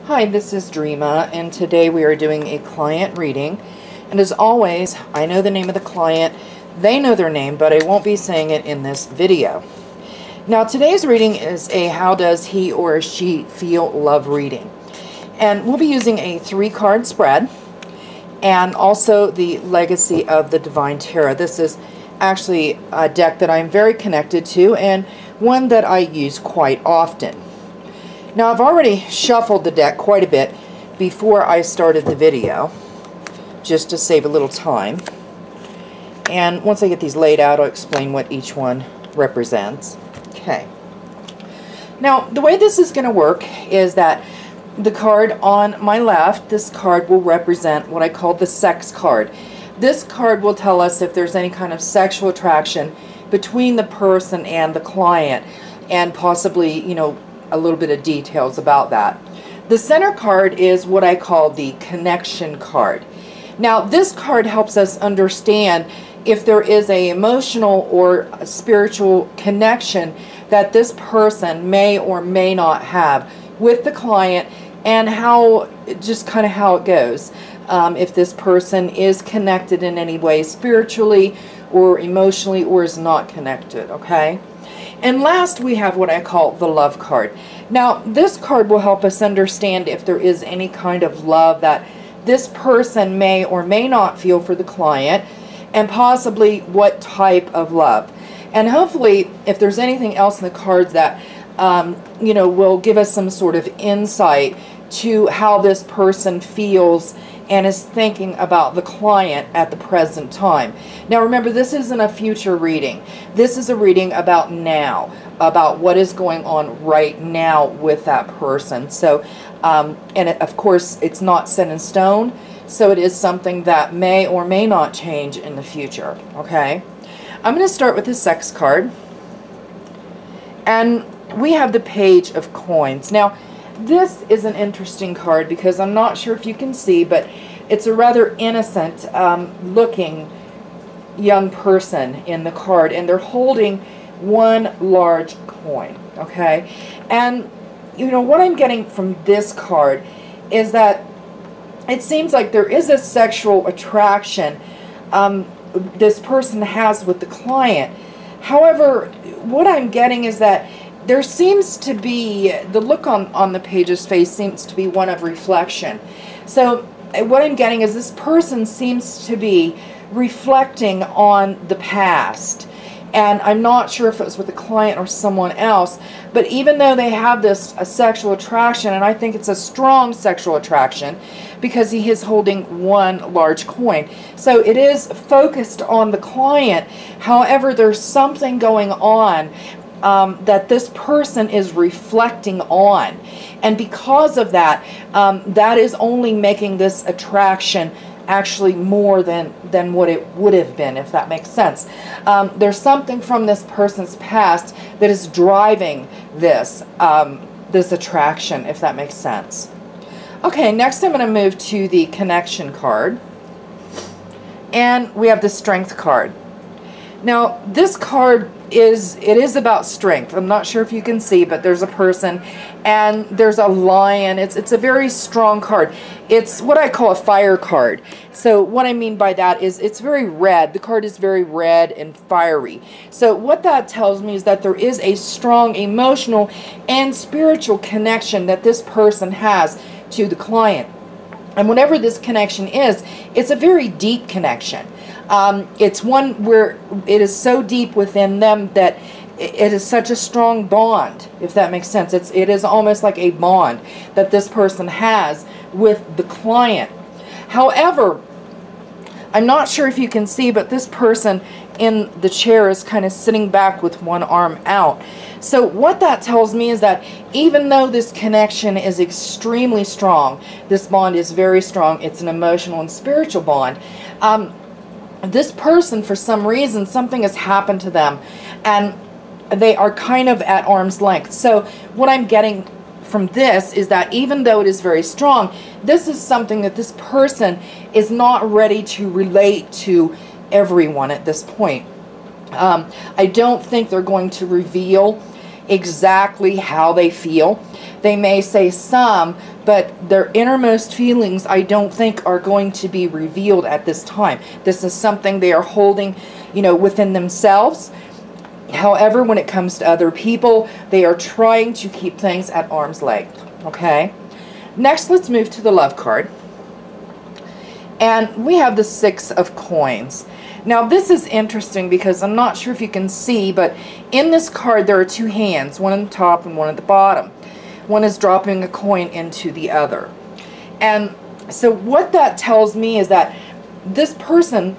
Hi, this is Dreama, and today we are doing a client reading. And as always, I know the name of the client, they know their name, but I won't be saying it in this video. Now, today's reading is a how does he or she feel love reading. And we'll be using a 3-card spread and also the Legacy of the Divine Tarot. This is actually a deck that I'm very connected to and one that I use quite often. Now, I've already shuffled the deck quite a bit before I started the video, just to save a little time. And once I get these laid out, I'll explain what each one represents. Okay. Now, the way this is going to work is that the card on my left, this card will represent what I call the sex card. This card will tell us if there's any kind of sexual attraction between the person and the client, and possibly, a little bit of details about that. The center card is what I call the connection card. Now, this card helps us understand if there is an emotional or a spiritual connection that this person may or may not have with the client, and how, just kind of how it goes. If this person is connected in any way spiritually or emotionally, or is not connected, okay? And last, we have what I call the love card. Now, this card will help us understand if there is any kind of love that this person may or may not feel for the client, and possibly what type of love. And hopefully, if there's anything else in the cards that, will give us some sort of insight to how this person feels and is thinking about the client at the present time. Now, remember, this isn't a future reading. This is a reading about now, about what is going on right now with that person. So, of course, it's not set in stone, so it is something that may or may not change in the future, okay? I'm going to start with the sex card. And we have the Page of Coins. Now, this is an interesting card because I'm not sure if you can see, but it's a rather innocent looking young person in the card, and they're holding one large coin, okay? And what I'm getting from this card is that it seems like there is a sexual attraction this person has with the client. However, what I'm getting is that there seems to be, the look on the page's face seems to be one of reflection. So what I'm getting is this person seems to be reflecting on the past. And I'm not sure if it was with the client or someone else, but even though they have this a sexual attraction, and I think it's a strong sexual attraction because he is holding one large coin. So it is focused on the client. However, there's something going on that this person is reflecting on, and because of that, that is only making this attraction actually more than what it would have been, if that makes sense. There's something from this person's past that is driving this this attraction, if that makes sense. Okay, next I'm going to move to the connection card, and we have the Strength card. Now, this card is about strength. I'm not sure if you can see, but there's a person and there's a lion. It's a very strong card. It's what I call a fire card. So what I mean by that is it's very red. The card is very red and fiery. So what that tells me is that there is a strong emotional and spiritual connection that this person has to the client. And whatever this connection is, it's a very deep connection. It's one where it is so deep within them that it is such a strong bond, if that makes sense. It is almost like a bond that this person has with the client. However, I'm not sure if you can see, but this person in the chair is kind of sitting back with one arm out. So what that tells me is that even though this connection is extremely strong, this bond is very strong, it's an emotional and spiritual bond, this person, for some reason, something has happened to them, and they are kind of at arm's length. So what I'm getting from this is that even though it is very strong, this is something that this person is not ready to relate to everyone at this point. I don't think they're going to reveal exactly how they feel. They may say some, but their innermost feelings I don't think are going to be revealed at this time. This is something they are holding, you know, within themselves. However, when it comes to other people, they are trying to keep things at arm's length. Okay? Next, let's move to the love card. And we have the Six of Coins. Now, this is interesting because I'm not sure if you can see, but in this card there are two hands, one on the top and one at the bottom. One is dropping a coin into the other. And so what that tells me is that this person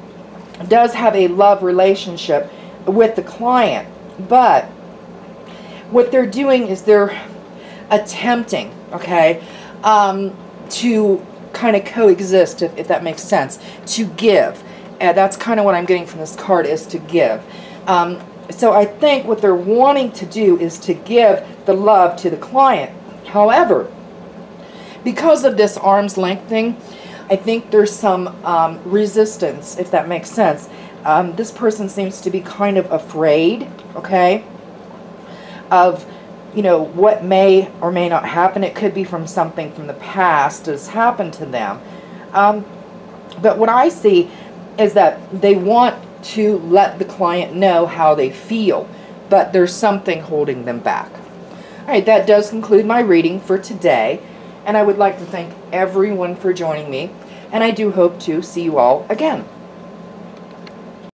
does have a love relationship with the client, but what they're doing is they're attempting, okay, to kind of coexist, if that makes sense, to give. That's kind of what I'm getting from this card, is to give. So I think what they're wanting to do is to give the love to the client. However, because of this arm's length thing, I think there's some resistance, if that makes sense. This person seems to be kind of afraid, okay, of, you know, what may or may not happen. It could be from something from the past that's happened to them. But what I see is that they want to let the client know how they feel, but there's something holding them back. All right, that does conclude my reading for today, and I would like to thank everyone for joining me, and I do hope to see you all again.